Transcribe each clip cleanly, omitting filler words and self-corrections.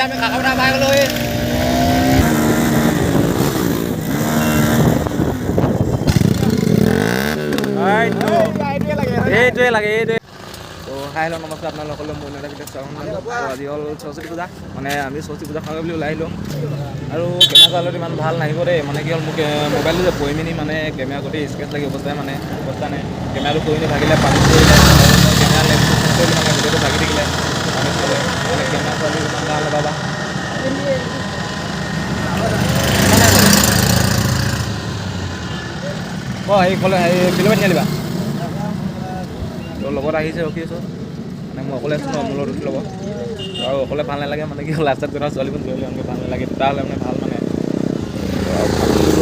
আমি কাকা কথা পাই গ'লো এইটোৱে লাগে এইটোৱে তো হাই হেল্ল' নমস্কাৰ আপোনালোকলৈ মোৰ নেতাকেইটা আজি হ'ল সৰস্বতী পূজা মানে আমি সৰস্বতী পূজা খাওঁ বুলি ওলাই আহিলোঁ আৰু কেমেৰা কোৱালিটি ইমান ভাল নাহিব দেই মানে কি হ'ল মোক মোবাইলটো যে পৰি মিনি মানে কেমেৰা গোটেই স্কেচ লাগি অৱস্থাই মানে অৱস্থা নাই কেমেৰাটো পৰি নি ভাগিলে পানী পৰিলে কেমেৰা লেন্সটো কৰিলে মানে ভিডিঅ'টো ভাগি থাকিলে মানে কেমেৰা কোৱালিটি ইমান ভাল নাপাবা হেৰি ক'লে হেৰি ফিল্মত নিয়ালিবা তোৰ লগত আহিছে ৰখি আছোঁ মানে মই অকলে আছোঁ ন মোৰ লগত ৰখি ল'ব আৰু অকলে ভাল নালাগে মানে কি হ'ল লাষ্টত গৈ ছোৱালীখন লৈ লৈ এনেকৈ ভাল নালাগে দুটা হ'লে মানে ভাল মানে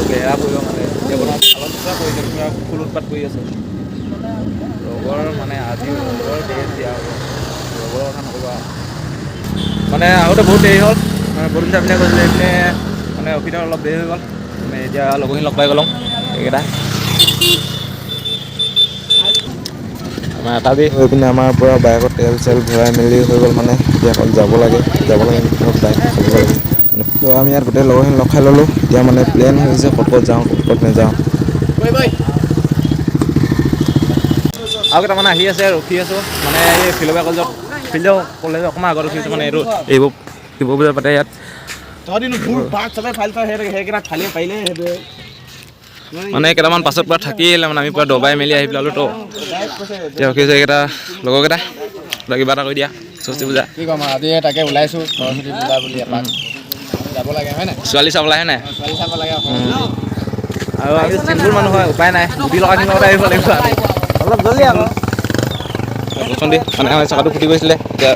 বেয়া পৰিব মানে এতিয়া বনাওঁ ভালত দুটা কৰিছে পুৰা ফুল উৎপাত কৰি আছোঁ লগৰ মানে আজি লগৰ দেৰি দিয়া হ'ব লগৰৰ কথা নক'বা মানে আগতে বহুত দেৰি হ'ল মানে বহুত দিন পিনে কৈছিলে এইপিনে মানে অফিচত অলপ দেৰি হৈ গ'ল মানে এতিয়া লগৰখিনি লগ পাই গ'লোঁ এইকেইটা আমাৰ এটা দি হৈ পিনে আমাৰ পৰা বাইকত তেল চেল ভৰাই মেলি হৈ গ'ল মানে এতিয়া অকল যাব লাগে বাইক চলিব লাগে তো আমি ইয়াত গোটেই লগৰখিনি লগ খাই ল'লোঁ এতিয়া মানে প্লেন হৈছে ক'ত যাওঁ ক'ত নাযাওঁ আৰু কেইটামান আহি আছে ৰখি আছোঁ মানে এই ফিল্ডৰ কলেজত কলেজ অকণমান আগত ৰখি আছোঁ মানে এইবোৰ শিৱ পূজা পাতে ইয়াত মানে কেইটামান পাছত পৰা থাকি আহিলে মানে আমি পুৰা দবাই মেলি আহি পেলালোঁ তো এতিয়া ৰখি আছোঁ এইকেইটা লগৰকেইটা কিবা এটা কৰি দিয়া সৰস্বতী পূজা কি ক'ম আজি তাকে ওলাইছোঁ সৰস্বতী পূজা বুলি এপাক যাব লাগে হয় নাই ছোৱালী চাবলৈ আহে নাই ছোৱালী চাব লাগে আৰু আমি চিম্পুল মানুহ হয় উপায় নাই গুটি লগাখিনি লগতে আহিব লাগিব অলপ জলদি আকৌ ৰচোন মানে আমাৰ চকাটো ফুটি গৈছিলে এতিয়া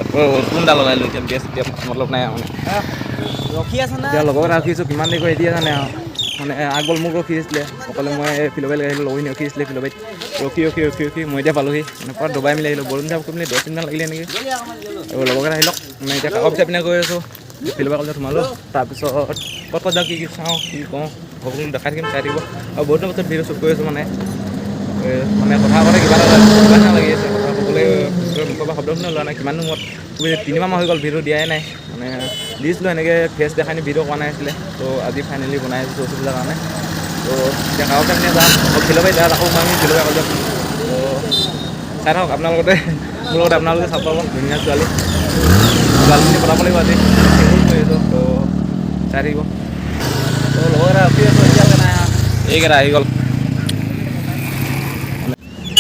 কোনটা লগাই লৈ এতিয়া মতলব নাই মানে ৰখি আছে না এতিয়া লগৰকেইটা ৰখিছোঁ কিমান দেৰি কৰি এতিয়া জানে আৰু মানে আগল মোক ৰখি আছিলে অকলে মই ফিল'বাৰীত আহিলোঁ লগৰখিনি ৰখি আছিলে ফিল'বাৰীত ৰখি মই এতিয়া পালোহি মানে পুৰা দবাই মিলি আহিলোঁ বৰুণ যাব কৰি মেলি 10 মিনিটমান লাগিলে নেকি আৰু লগৰকেইটা আহিলক মানে এতিয়া কাষৰ পিছাই পিনে গৈ আছোঁ ফিল'বাৰী কলেজত সোমালোঁ তাৰপিছত ক'ত যাওঁ কি চাওঁ কি কওঁ সকলো দেখাই থাকিম চাই থাকিব আৰু বহুত দিনৰ পিছত ভিডিঅ' শ্বুট কৰি আছোঁ মানে কথা ক'লে কিবা এটা লাগি আছে কথা ক'বলৈ মুখৰ পৰা শব্দ শুনি লোৱা নাই কিমান মূৰত 3 মাহ হৈ গ'ল ভিডিঅ' দিয়াই নাই মানে দিছিলোঁ এনেকৈ ফেচ দেখাই নি ভিডিঅ' কৰা নাই আছিলে তো আজি ফাইনেলি বনাই আছোঁ সৰস্বতী পূজাৰ কাৰণে তো এতিয়া কাষৰ পিনে যাম আকৌ ফিল'বাৰীত যাওঁ আকৌ আমি ফিল'বাৰী কলেজত তো চাই থাকক আপোনালোকে মোৰ লগতে আপোনালোকে চাব পাব ধুনীয়া ছোৱালীখিনি পঠাব লাগিব আজি চিংগুল কৰি আছোঁ তো চাই থাকিব তো লগৰকেইটা ৰখি আছোঁ এতিয়ালৈকে নাই এইকেইটা আহি গ'ল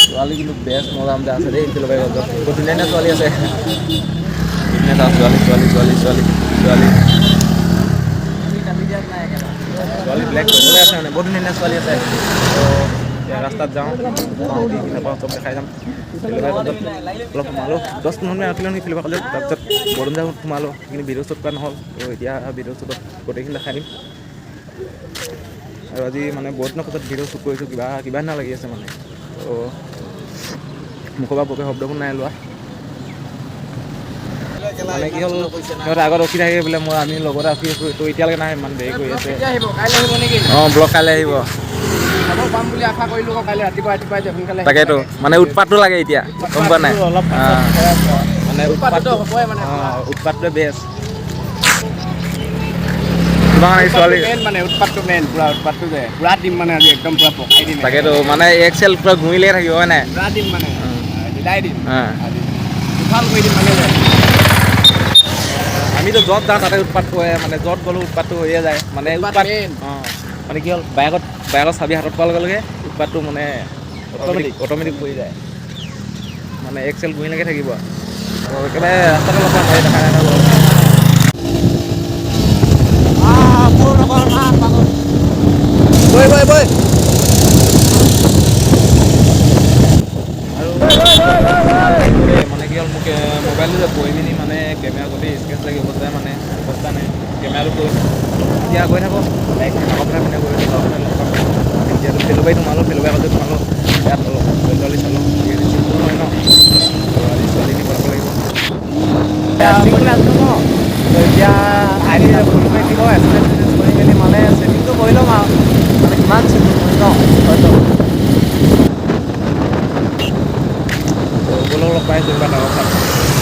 ছোৱালী কিন্তু বেষ্ট মজা আছে দেই ফিল'বাৰী কলেজত বহুত ধুনীয়া ছোৱালী আছে ধুনীয়া ছোৱালী ব্লেক কৰিবলৈ আছে মানে বহুত ধুনীয়া ছোৱালী আছে তো এতিয়া ৰাস্তাত যাওঁ কি নাপাওঁ চব দেখাই যাম ফিল'বাৰী কলেজত অলপ সোমালোঁ 10-15 মিনিট ৰখিলোঁ নেকি ফিল'বাৰী কলেজত তাৰপিছত বৰুণ যাওঁ সোমালোঁ সেইখিনি ভিডিঅ' শ্বুট কৰা নহ'ল তো এতিয়া ভিডিঅ' শ্বুটত গোটেইখিনি দেখাই দিম আৰু আজি মানে বহুত দিনৰ পাছত ভিডিঅ' শ্বুট কৰিছোঁ কিবা না লাগি আছে মানে তো মুখৰ পৰা বকে শব্দ শুনাই লোৱা মানে কি হ'ল সিহঁতে আগত ৰখি থাকে বোলে আমি লগতে ৰখি আছোঁ তো এতিয়ালৈকে নাই ইমান দেৰি কৰি আছে অঁ ব্লগ কাইলৈ আহিব পাম বুলি আশা কৰিলোঁ কাইলৈ ৰাতিপুৱা সোনকালে তাকেতো মানে উৎপাতটো লাগে এতিয়া গম পোৱা নাই মানে উৎপাতটোৱে বেষ্ট ছোৱালী মানে উৎপাতটো মেইন পুৰা উৎপাতটো যে পুৰা দিম মানে আজি একদম পুৰা পকাই দিম তাকেতো মানে এক্সেল পুৰা ঘূৰিলে থাকিব হয় নাই পুৰা দিম মানে দিলাই দিম ভাল কৰি দিম মানে আমিতো য'ত যাওঁ তাতে উৎপাত কৰে মানে য'ত গ'লেও উৎপাতটো হৈয়ে যায় মানে উৎপাত মানে কি হ'ল বাইকত চাবি হাতত পোৱাৰ লগে লগে উৎপাতটো মানে অট'মেটিক পৰি যায় মানে এক্সেল ঘূৰিলৈকে থাকিব একেবাৰে ৰাস্তাতে লগ পাই দেখা নাই বৈ আৰু মানে কি হ'ল মোক মোবাইলটো যে পৰি মিনি মানে কেমেৰা গোটেই স্কেচ লাগি অৱস্থা নাই কেমেৰাটো গৈ এতিয়া গৈ থাকোঁ বাইক কাষৰ পিনে গৈ আছোঁ এতিয়াতো ফিল'বাৰীত সোমালোঁ ফিল'বাৰী কলেজত সোমালোঁ ইয়াত অলপ ছোৱালী চালোঁ চিম্পুল হয় ন তো আজি ছোৱালীখিনি পঢ়াব লাগিব এতিয়া আইডি ফোন কৰি দিব এক্সেঞ্জ কৰি মেলি মানে ছেটিংটো কৰি ল'ম আৰু মানে কিমান চিম্পুল কৰি ন হয়তো গ'লেও অলপ পাইছোঁ কিবা কাগজ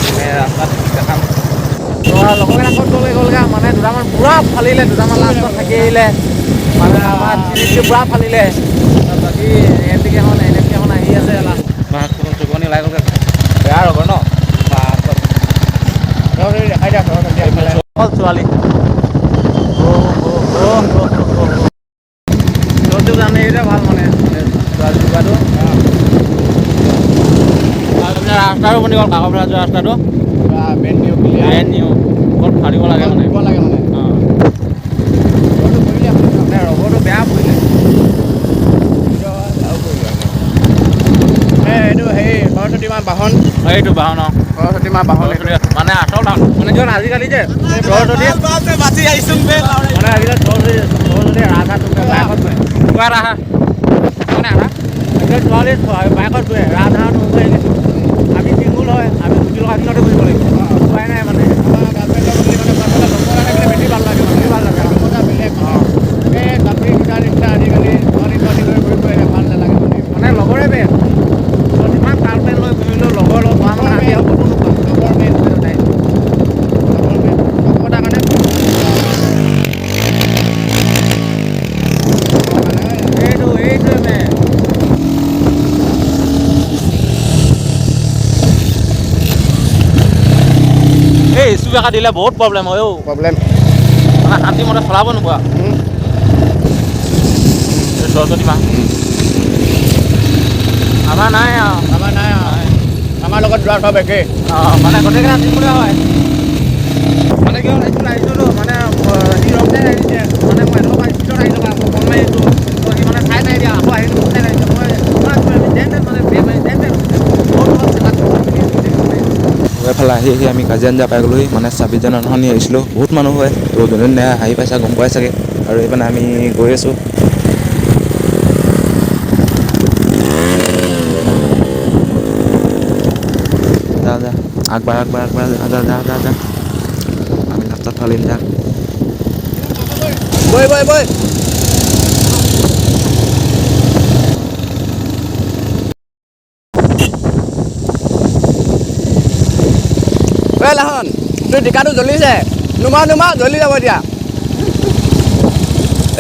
মানে ৰাস্তাত দেখাম। লগৰকেইটা ক'ত গ'লগৈ মানে দুটামান পূৰা ফালিলে, দুটামান লাষ্টত থাকি আহিলে মানে আমাৰ তিনিটি পূৰা ফালিলে। বাকী এনপিকেখন আহি আছে লাষ্ট চুকনি ওলাই গ'লগৈ বেয়া ৰ'ব ন দেখাই দিয়া অকল ছোৱালী য'ত জানে এইটোৱে ভাল মানে ছোৱালী জোগাটো ৰাস্তাটো বনি গ'ল কাষৰ পৰা যোৱা ৰাস্তাটো ব্ৰেণ্ড নিউ ক'ত ফাৰিব লাগে মানে ৰবৰটো বেয়া পৰিলে এইটো হেৰি সৰস্বতী মা বাহন এইটো বাহন সৰস্বতী মা বাহন মানে আচল বাহন মানে য'ত আজিকালি যে সৰস্বতী মানে আজিকালি সৰস্বতী ৰাধা তুমি ৰাধা মানে আধা ছোৱালী বাইকত গৈ ৰাধা নৌকাই আমি চিংগুল হয় আমি গুটি লগা দিনতে বহিব লাগিব উপায় নাই মানে বেছি ভাল লাগে মানে লগৰে বেয়া যিমান গাৰ্লফ্ৰেণ্ড লৈ ঘূৰিলেও লগৰ লগ হোৱা মানে আমি আৰু ক'তো নোপাওঁ লগৰ মেইন নাই লগৰ কাৰণে এইটোৱে মেইন এই স্কুল একা দিলে বহুত প্ৰব্লেম হয় প্ৰব্লেম মানে শান্তিমতে চলাব নোপোৱা সৰস্বতী মা আমাৰ নাই আমাৰ লগত যোৱা চব একেই মানে গোটেইকেইটা চিম্পুলে হয় মানে কি হ'ল এইটো আহিছিলোঁ মানে সি ৰংতে আহিছে মানে মই এনেকুৱা পৰা স্পীডত আহি থকা মই কম মাৰিছোঁ সি মানে চাই নাই দিয়া আকৌ আহিলোঁ চাই নাই দিয়া এফালে আহি আমি কাজিয়াঞ্জা পাই গ'লোহি মানে 26 জানুৱাৰী আহিছিলোঁ বহুত মানুহ হয় তো যোনে আহি পাইছা গম পাই চাগে আৰু এইপিনে আমি গৈ আছোঁ যা আগবাঢ় যা আমি লাষ্টত ফালিম যা বৈ লাহন তোৰ টিকাটো জ্বলিছে নুমা জ্বলি যাব এতিয়া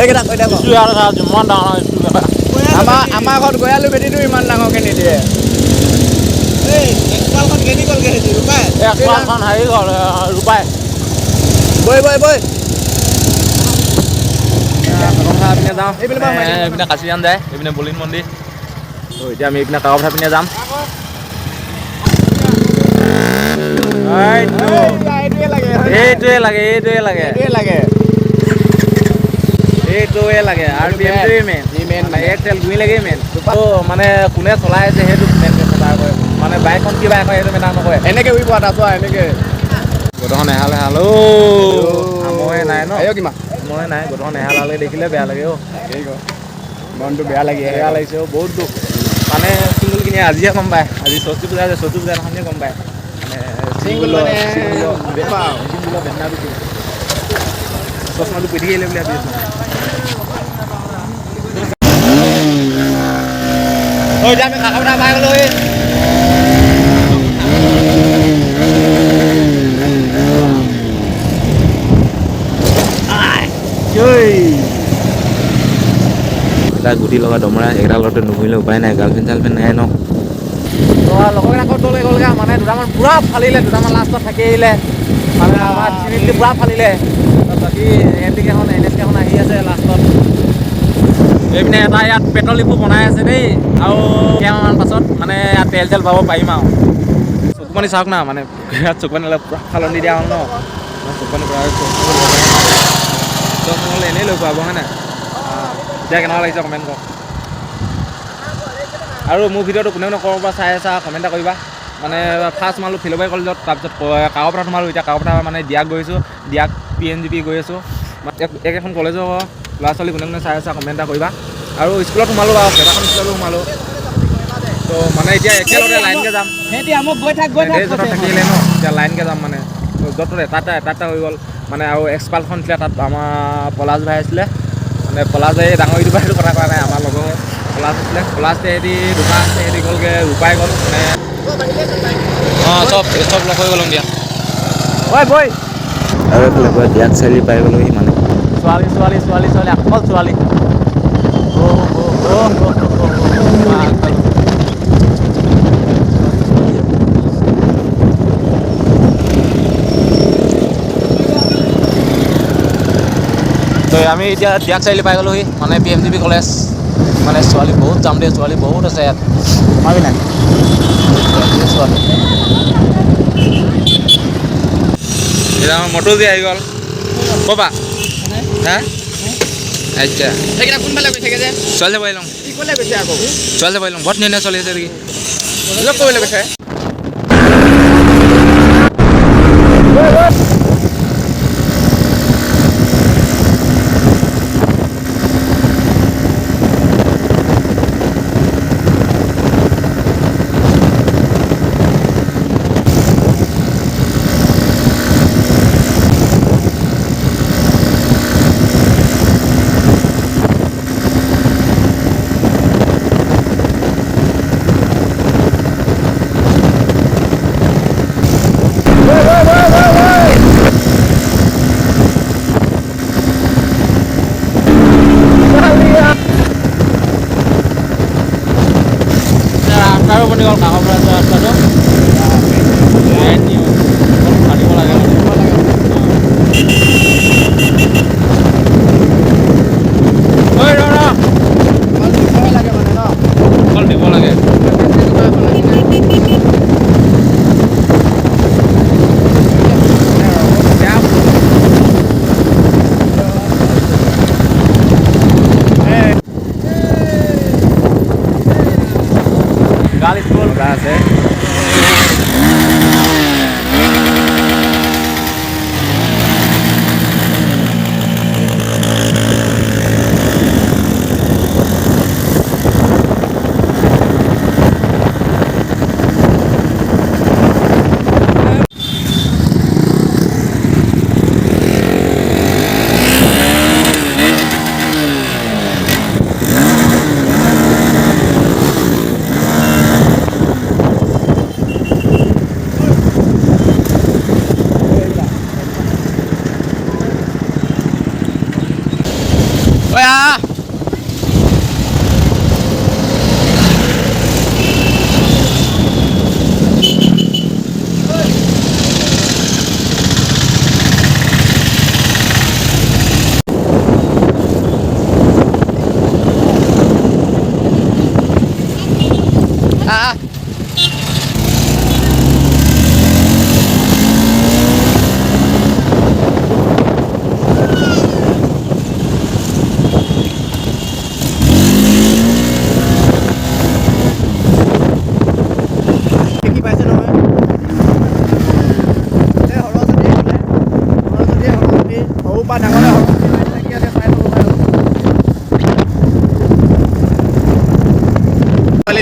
এইকেইটা কৈ থাকক যিমান ডাঙৰ আমাৰ ঘৰত গয়ালু বেটিটো ইমান ডাঙৰকৈ নিদিয়ে একপালখন হেৰি গ'ল ৰূপাই বৈ পিনে যাওঁ এইপিনে কাচিয়ান যায় এইপিনে বলিন মন্দিৰ ত' এতিয়া আমি এইপিনে কাকপথাৰ পিনে যাম এইটোৱে লাগে আৰু বিএমটোৱে মেইন এক তেল গুৰি লাগেই মেইন মানে কোনে চলাই আছে সেইটো মেইন মেটাৰ কৰে মানে বাইকখন কি বাইক হয় সেইটো মেটাৰ নকৰে এনেকৈ উৰি পোৱা তাত এনেকৈ গোটখন এহাল মই নাই ন মই নাই গোটখন এহালে দেখিলে বেয়া লাগে মনটো বেয়া লাগিছে বহুত দুখ মানে চিংগুল কিনি আজিহে গম পায় আজি সৰস্বতী পূজা দিনাখনিয়ে গম পায় চশমাটো পিন্ধি আহিলে বুলি ভাবি আছোঁ আমি কাকপথাৰ পাই গ'লো এটা গুটি লগা দমৰা এইকেইটা লগতে নুঘূৰিলে উপায় নাই গাৰ্লফ্ৰেণ্ড নাই ন লগৰকেইটা ক'ত গ'লগৈ মানে দুটামান পূৰা ফালিলে দুটামান লাষ্টত থাকি আহিলে মানে আমাৰ তিনিটি পূৰা ফালিলে বাকী এনপিকেখন আহি আছে লাষ্টত এইপিনে এটা ইয়াত পেট্ৰল ডিপু বনাই আছে দেই আৰু কেইমাহমান পাছত মানে ইয়াত তেল পাব পাৰিম আৰু চকুপানী চাওক না মানে ইয়াত চকুপানী অলপ পূৰা ফালনি দিয়া হ'ল ন চকুপানী পূৰা হ'লে এনেই লৈ পাব হয় নাই এতিয়া কেনেকুৱা লাগিছে কমেণ্ট কৰক আৰু মোৰ ভিডিঅ'টো কোনে ক'ৰবাৰ পৰা চাই আছা কমেণ্ট এটা কৰিবা মানে ফাৰ্ষ্ট সোমালোঁ ফিল'বাৰী কলেজত তাৰপিছত কাকপথাৰ সোমালোঁ এতিয়া কাকপথাৰ মানে দিয়াক গৈছোঁ দিয়াক PNGP গৈ আছোঁ একেখন কলেজৰ ল'ৰা ছোৱালী কোনে চাই আছা কমেণ্ট এটা কৰিবা আৰু স্কুলত সোমালোঁ বাৰু কেইবাখন স্কুলতো সোমালোঁ তো মানে এতিয়া একেলগতে লাইনকৈ যাম থাকিলে ন এতিয়া লাইনকৈ যাম মানে য'ত এটা হৈ গ'ল মানে আৰু এক্সপালখন আছিলে তাত আমাৰ পলাশ ভাই আছিলে মানে পলাশ ভাই ডাঙৰ ইউটিউবাৰ সেইটো কথা কোৱা নাই আমাৰ লগৰ পলাশ আছিলে পলাশ সিহঁতি দোকান সিহঁতি গ'লগৈ ৰূপাই গ'ল মানে অঁ চব লগ হৈ গ'লো দিয়া ঐ বৈ আৰু এইফালে পৰা দিয়াক চাৰিআলি পাই গ'লোহি মানে ছোৱালী অকল ছোৱালী তো আমি এতিয়া দিয়াক চাৰিআলি পাই গ'লোহি মানে PMGP কলেজ মানে ছোৱালী বহুত যাম দেই ছোৱালী বহুত আছে ইয়াত সোমাবি নাই ছোৱালী এতিয়া আমাৰ মটৰজি আহি গ'ল ক'বা হা আচ্ছা সেইকেইটা কোনফালে গৈ থাকে যে ছোৱালী যাব আহিলোঁ কি ক'লে গৈছে আকৌ ছোৱালী যাব আহিলোঁ বহুত ধুনীয়া ছোৱালী আছে নেকি লগ কৰিবলৈ গৈছে ৰাস্তাৰো বনি গ'ল কাষৰ পৰা যোৱা ৰাস্তাটো কাটিব লাগে অকল দিব লাগে গাড়ী স্কুল আছে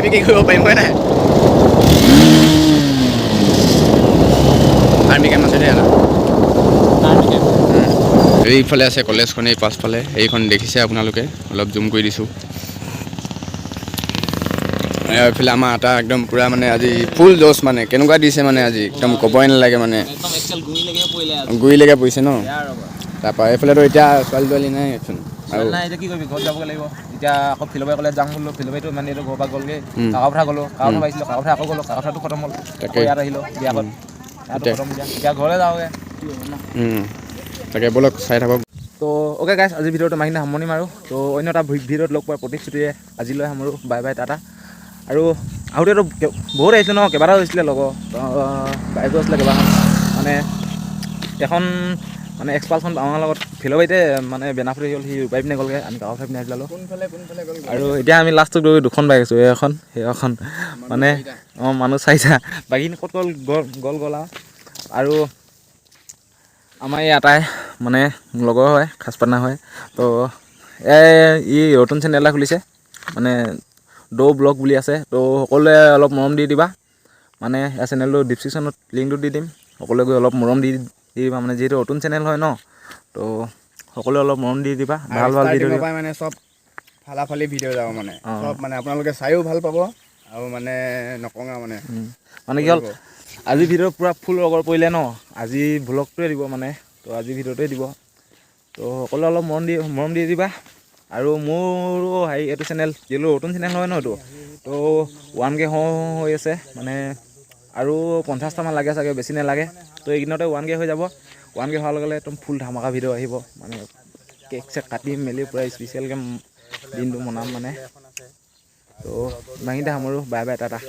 বিক্ৰী কৰিব পাৰিম হয় নাই আৰ্মি কেম্প আছে দেই এইফালে আছে কলেজখন এই পাছফালে এইখন দেখিছে আপোনালোকে অলপ জুম কৰি দিছোঁ এইফালে আমাৰ এটা একদম পূৰা মানে আজি ফুল জোচ মানে কেনেকুৱা দিছে মানে আজি একদম ক'বই নালাগে মানে গুৰিলৈকে পৰিছে ন তাৰপৰা এইফালেতো এতিয়া ছোৱালী নাই আৰু নাই এতিয়া কি কৰিবি ঘৰত যাবগৈ লাগিব এতিয়া আকৌ ফিলবাৰী কলেজ যাম বোলো ফিলবাৰীটো ইমান দেৰি ঘৰৰ পৰা গ'লগৈ কাষৰ কথা গ'লোঁ কাষৰ পাইছিলোঁ কাষৰ আকৌ গ'লোঁ কাষৰ কথাটো খতম হ'ল আকৌ ইয়াত আহিলোঁ বিয়াখন ইয়াতো খতম এতিয়া ঘৰলৈ যাওঁগৈ তাকে ব'লক চাই থাকক তো অ'কে গাইছ আজি ভিডিঅ'টো মাহিনা সামৰণি মাৰোঁ তো অন্য এটা ভিডিঅ'ত লগ পোৱাৰ প্ৰতিশ্ৰুতিৰে আজিলৈ সামৰোঁ বাই বাই টাটা আৰু আহোঁতেতো বহুত আহিছিলোঁ ন কেইবাটাও হৈছিলে লগৰ বাইকো আছিলে কেইবাখন মানে এখন মানে এক্সপালখন আমাৰ লগত ফিলবাৰীতে মানে বেনাফুৰি হ'ল সি ৰূপাই পিনে গ'লগৈ আমি কাষৰ পিনে আহি আৰু এতিয়া আমি লাষ্টত গৈ দুখন বাইক আছোঁ এইখন সেইখন মানে অঁ মানুহ চাৰিটা বাকীখিনি ক'ত গ'ল আৰু আমাৰ এই আটাই মানে লগৰ হয় খাচ পাৰ্টনাৰ হয় তো ই নতুন চেনেল এটা খুলিছে মানে দৌ ব্লগ বুলি আছে তো সকলোৱে অলপ মৰম দি দিবা মানে এই চেনেলটো ডিছক্ৰিপশ্যনত লিংকটো দি দিম সকলোৱে গৈ অলপ মৰম দি দিবা মানে যিহেতু নতুন চেনেল হয় ন তো সকলোৱে অলপ মৰম দি দিবা ভাল ভিডিঅ' মানে চব ফালাফালি ভিডিঅ' যাব মানে চব মানে আপোনালোকে চাইও ভাল পাব আৰু মানে নকঙা মানে কি হ'ল আজি ভিডিঅ' পূৰা ফুল ৰগৰ পৰিলে ন আজি ভ্লগটোৱে দিব মানে তো আজি ভিডিঅ'টোৱে দিব তো সকলোৱে অলপ মৰম দি দিবা আৰু মোৰো হেৰি এইটো চেনেল যিহেতু নতুন চেনেল হয় ন এইটো তো 1K হৈ আছে মানে আৰু 50টামান লাগে চাগে বেছি নালাগে তো এইদিনতে 1K হৈ যাব 1K হোৱাৰ লগে লগে একদম ফুল ধামাকা ভিডিঅ' আহিব মানে কেক চেক কাটি মেলি পূৰা স্পেচিয়েলকৈ দিনটো মনাম মানে তো ইমানখিনিতে সামৰোঁ বাই বাই টাটা